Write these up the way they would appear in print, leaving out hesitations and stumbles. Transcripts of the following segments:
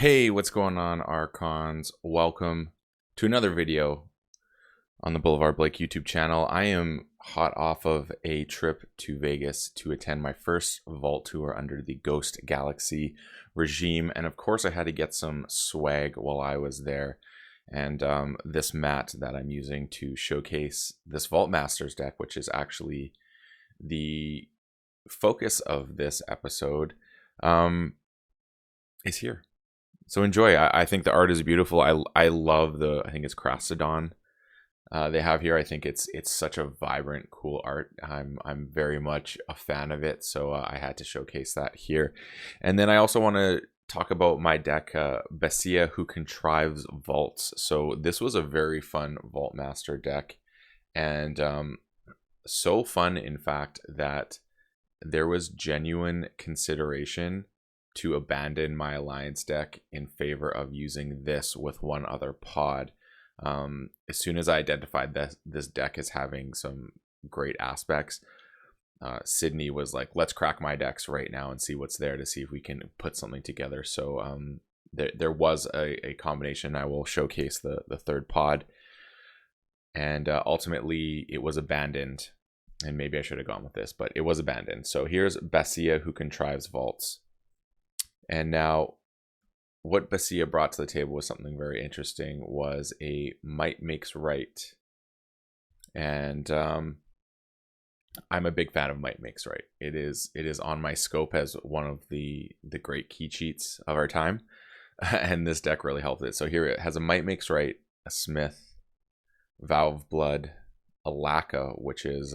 Hey, what's going on, Archons? Welcome to another video on the Boulevard Blake YouTube channel. I am hot off of a trip to Vegas to attend my first vault tour under the Ghost Galaxy regime, and of course I had to get some swag while I was there. And this mat that I'm using to showcase this Vault Masters deck, which is actually the focus of this episode, is here. So enjoy. I think the art is beautiful. I love I think it's Crastodon they have here. I think it's such a vibrant, cool art. I'm very much a fan of it, so I had to showcase that here. And then I also want to talk about my deck, Bessia, who contrives vaults. So this was a very fun Vault Master deck, and so fun, in fact, that there was genuine consideration to abandon my alliance deck in favor of using this with one other pod. As soon as I identified that this deck as having some great aspects, Sydney was like, let's crack my decks right now and see what's there to see if we can put something together. So there was a combination. I will showcase the third pod, and ultimately it was abandoned. And maybe I should have gone with this, but it was abandoned. So here's Bessia, who contrives vaults. And now what Bessia brought to the table was something very interesting, was a Might Makes Right. And I'm a big fan of Might Makes Right. It is on my scope as one of the great key cheats of our time. And this deck really helped it. So here it has a Might Makes Right, a Smith, Vow of Blood, a Laka, which is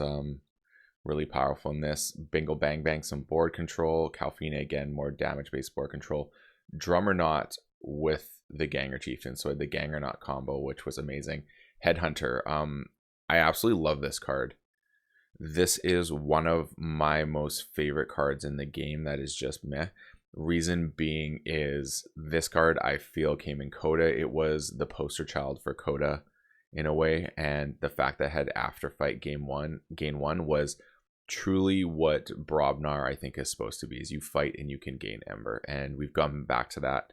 really powerful in this. Bingo Bang Bang, some board control. Calfine, again, more damage-based board control. Drummernaut with the Ganger Chieftain, so the Gangernaut combo, which was amazing. Headhunter, I absolutely love this card. This is one of my most favorite cards in the game that is just meh. Reason being is this card, I feel, came in Coda. It was the poster child for Coda in a way, and the fact that it had Afterfight gain one was truly what Brobnar, I think, is supposed to be, is you fight and you can gain Ember, and we've gone back to that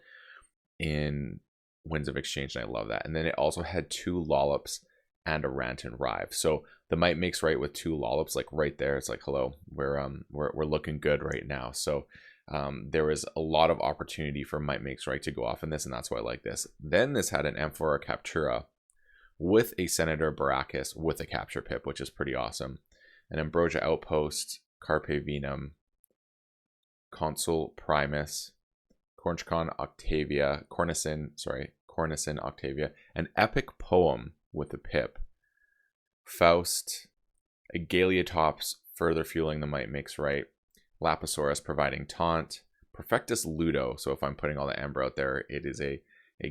in Winds of Exchange, and I love that. And then it also had two Lollops and a Rant and Rive, so the Might Makes Right with two Lollops, like right there, it's like, hello, we're looking good right now. So there was a lot of opportunity for Might Makes Right to go off in this, and that's why I like this. Then this had an Amphora Captura with a Senator Baracus with a capture pip, which is pretty awesome. An Ambrosia Outpost, Carpe Venum, Consul Primus, Cornichon Octavia, Cornicin Octavia, an Epic Poem with a pip, Faust, a Galeotops further fueling the Might Makes Right, Lapisaurus providing taunt, Perfectus Ludo, so if I'm putting all the Ember out there, it is a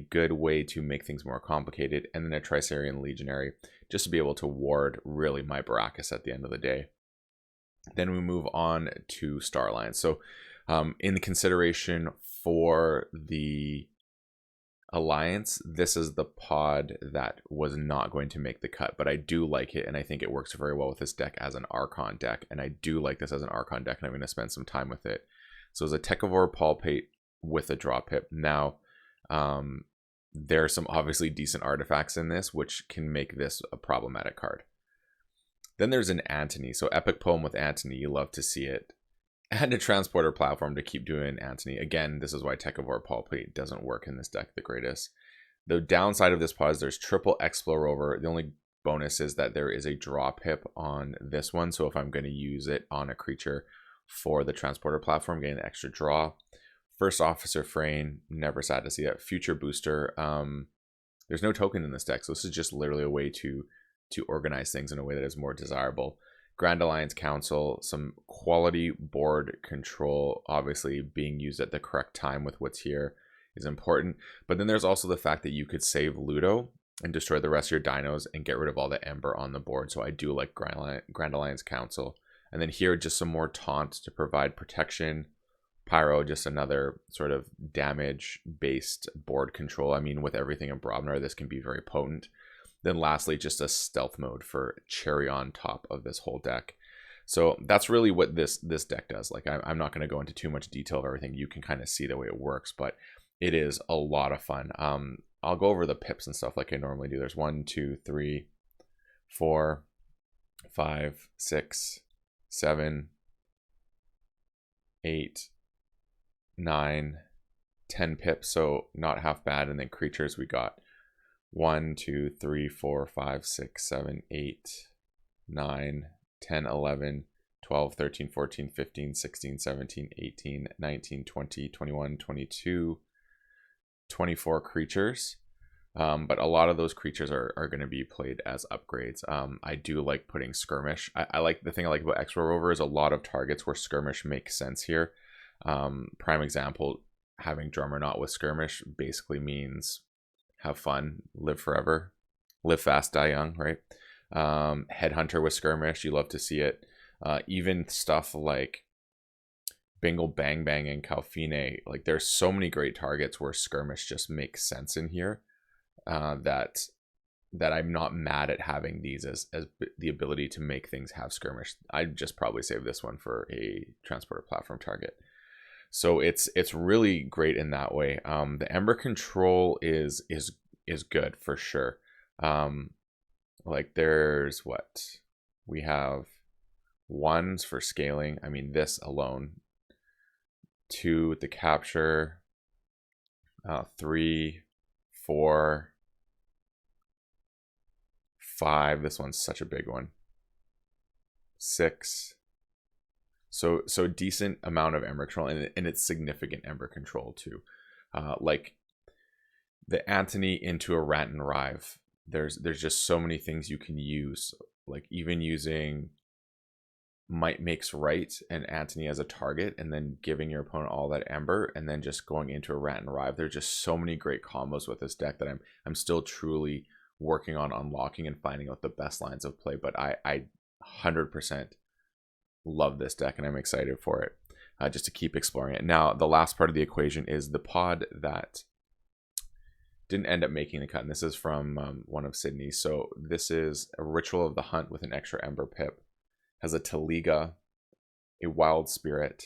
good way to make things more complicated, and then a Tricerian Legionary, just to be able to ward really my Baracus at the end of the day. Then we move on to Starline. So in the consideration for the Alliance, this is the pod that was not going to make the cut, but I do like it, and I think it works very well with this deck as an Archon deck, and I do like this as an Archon deck, and I'm going to spend some time with it. So it's a Tekavor Palpate with a draw pip. Now, there are some obviously decent artifacts in this, which can make this a problematic card. Then there's an Antony. So Epic Poem with Antony, you love to see it. And a Transporter Platform to keep doing Antony. Again, this is why Tekavor Palpate doesn't work in this deck the greatest. The downside of this pod is there's triple Explore Rover. The only bonus is that there is a draw pip on this one. So if I'm going to use it on a creature for the Transporter Platform, getting an extra draw. First Officer Frayne, never sad to see it. Future Booster, there's no token in this deck, so this is just literally a way to organize things in a way that is more desirable. Grand Alliance Council, some quality board control, obviously being used at the correct time with what's here is important. But then there's also the fact that you could save Ludo and destroy the rest of your dinos and get rid of all the Ember on the board, so I do like Grand Alliance Council. And then here, just some more taunt to provide protection. Pyro, just another sort of damage-based board control. I mean, with everything in Brobnar, this can be very potent. Then lastly, just a stealth mode for cherry on top of this whole deck. So that's really what this deck does. Like, I'm not going to go into too much detail of everything. You can kind of see the way it works, but it is a lot of fun. I'll go over the pips and stuff like I normally do. There's 1, 2, 3, 4, 5, 6, 7, 8, 9, 10 pips, so not half bad. And then creatures, we got 1, 2, 3, 4, 5, 6, 7, 8, 9, 10, 11, 12, 13, 14, 15, 16, 17, 18, 19, 20, 21, 22, 24 creatures. But a lot of those creatures are going to be played as upgrades. I do like putting skirmish. I like, the thing I like about Expo Rover is a lot of targets where skirmish makes sense here. Prime example, having Drummernaut with skirmish basically means have fun, live forever, live fast, die young, right? Headhunter with skirmish, you love to see it. Even stuff like Bingle Bang Bang and Calfine, like there's so many great targets where skirmish just makes sense in here, that I'm not mad at having these as the ability to make things have skirmish. I'd just probably save this one for a transporter platform target. So it's really great in that way. The Ember control is good for sure. Like there's what we have, 1s for scaling. I mean, this alone. 2 with the capture. 3, 4, 5. This one's such a big one. 6. So decent amount of Ember control, and it's significant Ember control too. Like the Antony into a Rant and Rive. There's just so many things you can use. Like even using Might Makes Right and Antony as a target, and then giving your opponent all that Ember, and then just going into a Rant and Rive. There's just so many great combos with this deck that I'm still truly working on unlocking and finding out the best lines of play. But I 100% love this deck, and I'm excited for it, just to keep exploring it. Now, the last part of the equation is the pod that didn't end up making the cut, and this is from one of Sydney's. So this is a Ritual of the Hunt with an extra Ember pip. Has a Taliga, a Wild Spirit,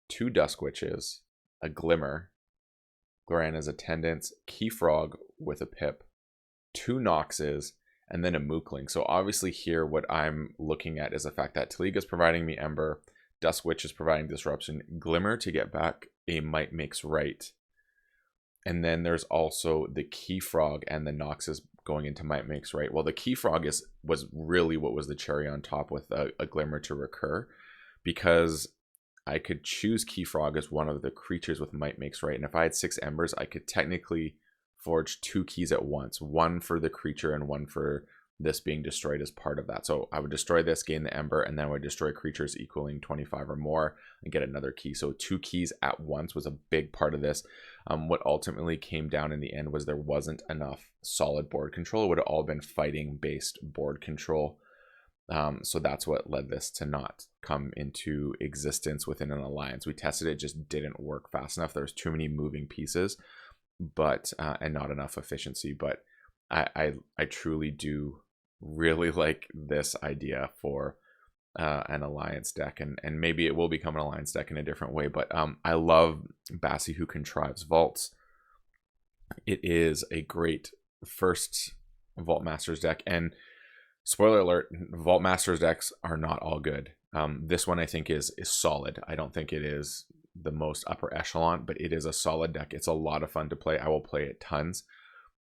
2 Dusk Witches, a Glimmer, Glorana's Attendants, KeyFrog with a pip, 2 Noxes, and then a Mookling. So obviously here what I'm looking at is the fact that Taliga is providing me Ember, Dusk Witch is providing Disruption, Glimmer to get back a Might Makes Right, and then there's also the KeyFrog and the Noxes going into Might Makes Right. Well, the KeyFrog was really what was the cherry on top with a Glimmer to recur, because I could choose KeyFrog as one of the creatures with Might Makes Right, and if I had 6 Embers, I could technically forge 2 keys at once, one for the creature and one for this being destroyed as part of that. So I would destroy this, gain the Ember, and then I would destroy creatures equaling 25 or more and get another key. So 2 keys at once was a big part of this. What ultimately came down in the end was there wasn't enough solid board control. It would have all been fighting based board control. So that's what led this to not come into existence within an alliance. We tested it, just didn't work fast enough. There's too many moving pieces, but and not enough efficiency. But I truly do really like this idea for an alliance deck, and maybe it will become an alliance deck in a different way. But I love Bassi Who Contrives Vaults. It is a great first Vault Masters deck, and spoiler alert, Vault Masters decks are not all good. This one I think is solid. I don't think it is the most upper echelon, but it is a solid deck. It's a lot of fun to play. I will play it tons.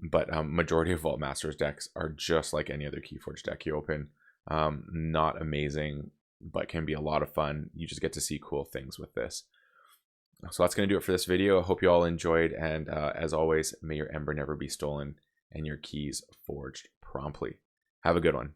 But majority of Vault Masters decks are just like any other KeyForge deck you open. Not amazing, but can be a lot of fun. You just get to see cool things with this. So that's going to do it for this video. I hope you all enjoyed, and as always, may your Ember never be stolen and your keys forged promptly. Have a good one.